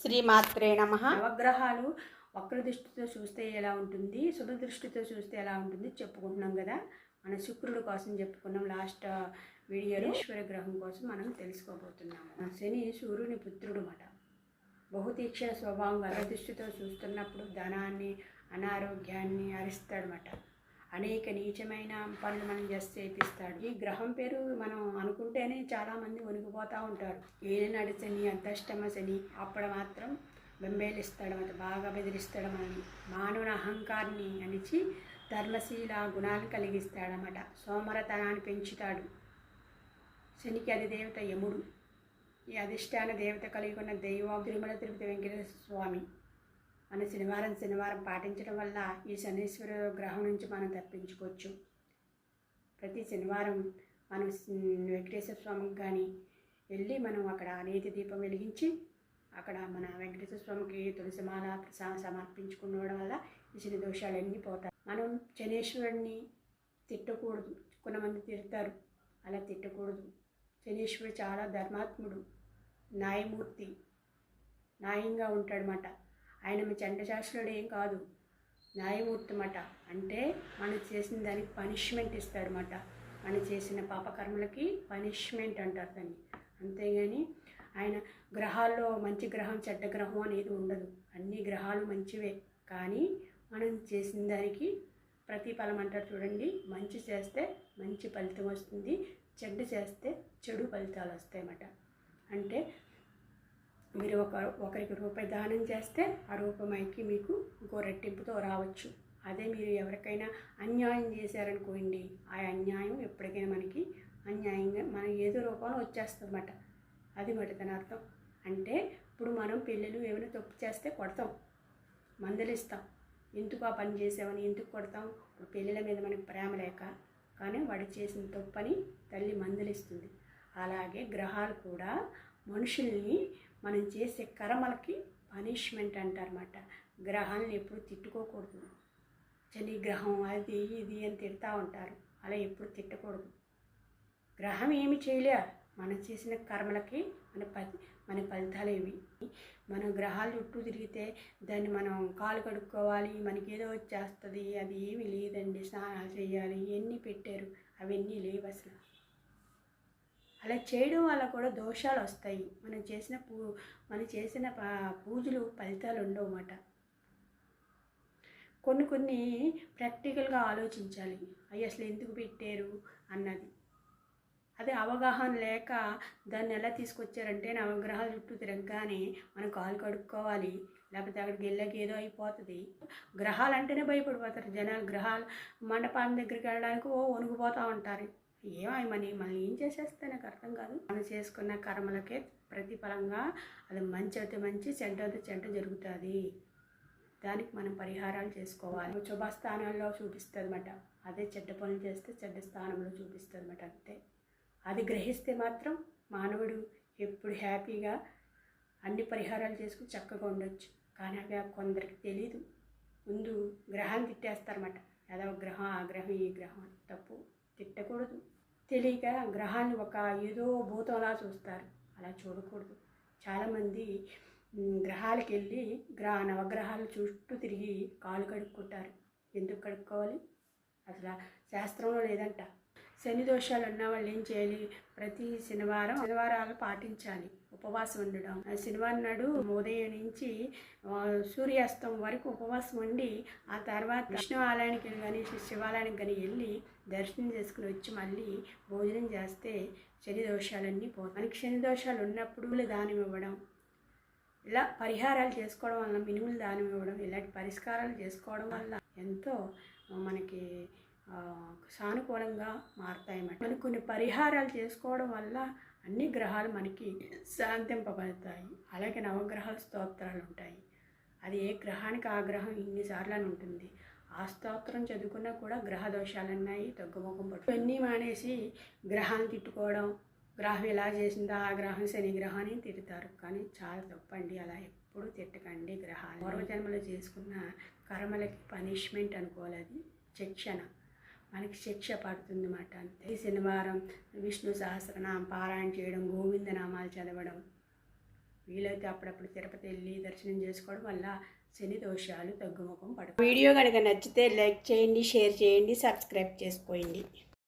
శ్రీమాత్రే నమః. నవగ్రహాలు వక్ర దృష్టితో చూస్తే ఎలా ఉంటుంది, శుభ దృష్టితో చూస్తే ఎలా ఉంటుంది చెప్పుకుంటున్నాం కదా. మన శుక్రుడు కోసం చెప్పుకున్నాం లాస్ట్ వీడియోలో. ఈశ్వర గ్రహం కోసం మనం తెలుసుకోబోతున్నాము. శని సూర్యుని పుత్రుడు మాట. బహుతీక్షణ స్వభావం వక్ర దృష్టితో చూస్తున్నప్పుడు ధనాన్ని అనారోగ్యాన్ని హరిస్తాడనమాట. అనేక నీచమైన పనులు మనం చేపిస్తాడు. ఈ గ్రహం పేరు మనం అనుకుంటేనే చాలామంది వణికిపోతూ ఉంటారు. ఏలినాడు శని, అర్ధష్టమ శని అప్పుడు మాత్రం బెంబేలిస్తాడనమాట, బాగా బెదిరిస్తాడు మనల్ని. మానవుని అహంకారాన్ని అణిచి ధర్మశీల గుణాలు కలిగిస్తాడనమాట. సోమరతనాన్ని పెంచుతాడు. శనికి అధిదేవత యముడు. ఈ అధిష్టాన దేవత కలిగి ఉన్న దైవం తిరుమల తిరుపతి వెంకటేశ్వర స్వామి. మన శనివారం పాటించడం వల్ల ఈ శనీశ్వర గ్రహం నుంచి మనం తప్పించుకోవచ్చు. ప్రతి శనివారం మనం వెంకటేశ్వర స్వామికి కానీ వెళ్ళి మనం అక్కడ నేతి దీపం వెలిగించి అక్కడ మన వెంకటేశ్వర స్వామికి తులసిమాల సమర్పించుకోవడం వల్ల ఈ శని దోషాలన్నీ పోతాయి. మనం శనీశ్వరుడిని తిట్టకూడదు. కొంతమంది తిడతారు, అలా తిట్టకూడదు. శనీశ్వరుడు చాలా ధర్మాత్ముడు, న్యాయమూర్తి, న్యాయంగా ఉంటాడనమాట. ఆయన మీ చండశాస్త్రుడు ఏం కాదు, న్యాయమూర్తి అన్నమాట. అంటే మనం చేసిన దానికి పనిష్మెంట్ ఇస్తాడనమాట. మనం చేసిన పాపకర్మలకి పనిష్మెంట్ అంటారు దాన్ని. అంతేగాని ఆయన గ్రహాల్లో మంచి గ్రహం చెడ్డ గ్రహం అనేది ఉండదు. అన్ని గ్రహాలు మంచివే, కానీ మనం చేసిన దానికి ప్రతిఫలం అంటారు చూడండి. మంచి చేస్తే మంచి ఫలితం వస్తుంది, చెడ్డ చేస్తే చెడు ఫలితాలు వస్తాయన్నమాట. అంటే మీరు ఒకరికి రూపాయి దానం చేస్తే ఆ రూపాయికి మీకు ఇంకో రెట్టింపుతో రావచ్చు. అదే మీరు ఎవరికైనా అన్యాయం చేశారనుకోండి, ఆ అన్యాయం ఎప్పటికైనా మనకి అన్యాయంగా మన ఏదో రూపంలో వచ్చేస్తుందన్నమాట. అది మాట దాని అర్థం. అంటే ఇప్పుడు మనం పిల్లలు ఏమైనా తప్పు చేస్తే కొడతాం, మందలిస్తాం. ఎందుకు ఆ పని చేసామని ఎందుకు కొడతాం? ఇప్పుడు పిల్లల మీద మనకి ప్రేమ లేక, కానీ వాడు చేసిన తప్పని తల్లి మందలిస్తుంది. అలాగే గ్రహాలు కూడా మనుషుల్ని మనం చేసే కర్మలకి పనిష్మెంట్ అంటారన్నమాట. గ్రహాలను ఎప్పుడు తిట్టుకోకూడదు. శని గ్రహం అది ఇది అని తిడతా ఉంటారు, అలా ఎప్పుడు తిట్టకూడదు. గ్రహం ఏమి చేయలే, మనం చేసిన కర్మలకి మన ఫలితాలు ఇవి. మన గ్రహాలు చుట్టూ తిరిగితే దాన్ని మనం కాలు కడుక్కోవాలి, మనకి ఏదో వచ్చేస్తుంది, అది ఏమీ లేదండి. స్నానాలు చేయాలి, ఇవన్నీ పెట్టారు, అవన్నీ లేవు అసలు. అలా చేయడం వల్ల కూడా దోషాలు వస్తాయి. మనం చేసిన పూజలు ఫలితాలు ఉండవు అన్నమాట. కొన్ని ప్రాక్టికల్గా ఆలోచించాలి, అవి అసలు ఎందుకు పెట్టారు అన్నది. అదే అవగాహన లేక దాన్ని ఎలా తీసుకొచ్చారంటే నవగ్రహాల చుట్టూ తిరగగానే మనం కాలు కడుక్కోవాలి, లేకపోతే అక్కడికి వెళ్ళాక ఏదో అయిపోతుంది. గ్రహాలు అంటేనే భయపడిపోతారు జనాలు. గ్రహాలు మండపాల దగ్గరికి వెళ్ళడానికి వణుకుపోతూ ఉంటారు. ఏమని మళ్ళీ ఏం చేసేస్తే నాకు అర్థం కాదు. మనం చేసుకున్న కర్మలకే ప్రతిఫలంగా అది మంచి అయితే మంచి, చెడ్డ అయితే చెడ్డ జరుగుతుంది. దానికి మనం పరిహారాలు చేసుకోవాలి. శుభస్థానాల్లో చూపిస్తుంది అన్నమాట. అదే చెడ్డ పనులు చేస్తే చెడ్డ స్థానంలో చూపిస్తుంది అన్నమాట. అంతే. అది గ్రహిస్తే మాత్రం మానవుడు ఎప్పుడు హ్యాపీగా అన్ని పరిహారాలు చేసుకుని చక్కగా ఉండొచ్చు. కానీ అవి కొందరికి తెలీదు. ముందు గ్రహాన్ని తిట్టేస్తారన్నమాట. ఏదో గ్రహం, ఆ గ్రహం, ఈ గ్రహం. తప్పు, తిట్టకూడదు. తెలియక గ్రహాన్ని ఒక ఏదో భూతంలా చూస్తారు, అలా చూడకూడదు. చాలామంది గ్రహాలకు వెళ్ళి నవగ్రహాల చుట్టూ తిరిగి కాలు కడుక్కుంటారు. ఎందుకు కడుక్కోవాలి? అసలు శాస్త్రంలో లేదంట. శని దోషాలు ఉన్న వాళ్ళు ఏం చేయాలి? ప్రతి శనివారాలు పాటించాలి, ఉపవాసం ఉండడం. శనివారం నాడు ఉదయం నుంచి సూర్యాస్తం వరకు ఉపవాసం ఉండి ఆ తర్వాత విష్ణు ఆలయానికి కానీ శివాలయానికి కానీ వెళ్ళి దర్శనం చేసుకుని వచ్చి మళ్ళీ భోజనం చేస్తే శని దోషాలన్నీ పోతాయి. మనకి శని దోషాలు ఉన్నప్పుడు దానం ఇవ్వడం, ఇలా పరిహారాలు చేసుకోవడం వల్ల, మినుములు దానం ఇవ్వడం, ఇలాంటి పరిష్కారాలు చేసుకోవడం వల్ల ఎంతో మనకి సానుకూలంగా మారుతాయన్నమాట. మనకు కొన్ని పరిహారాలు చేసుకోవడం వల్ల అన్ని గ్రహాలు మనకి శాంతింపబడతాయి. అలాగే నవగ్రహాల స్తోత్రాలు ఉంటాయి. అది ఏ గ్రహానికి ఆ గ్రహం ఇన్నిసార్లు అని ఉంటుంది. ఆ స్తోత్రం చదువుకున్నా కూడా గ్రహ దోషాలన్నాయి తగ్గుముఖం పట్టు. ఇవన్నీ మానేసి గ్రహాన్ని తిట్టుకోవడం, గ్రహం ఎలా చేసిందో ఆ గ్రహం శని గ్రహాన్ని తిడతారు. కానీ చాలా తప్పండి, అలా ఎప్పుడు తిట్టకండి. గ్రహాలు పూర్వజన్మలో చేసుకున్న కర్మలకి పనిష్మెంట్ అనుకోవాలి. అది శిక్షణ, మనకి శిక్ష పడుతుంది అన్నమాట. అంతే. శనివారం విష్ణు సహస్రనామం పారాయణ చేయడం, గోవింద నామాలు చదవడం, వీలైతే అప్పుడప్పుడు తిరుపతి వెళ్ళి దర్శనం చేసుకోవడం వల్ల శని దోషాలు తగ్గుముఖం పడతాయి. వీడియో కనుక నచ్చితే లైక్ చేయండి, షేర్ చేయండి, సబ్స్క్రైబ్ చేసుకోండి.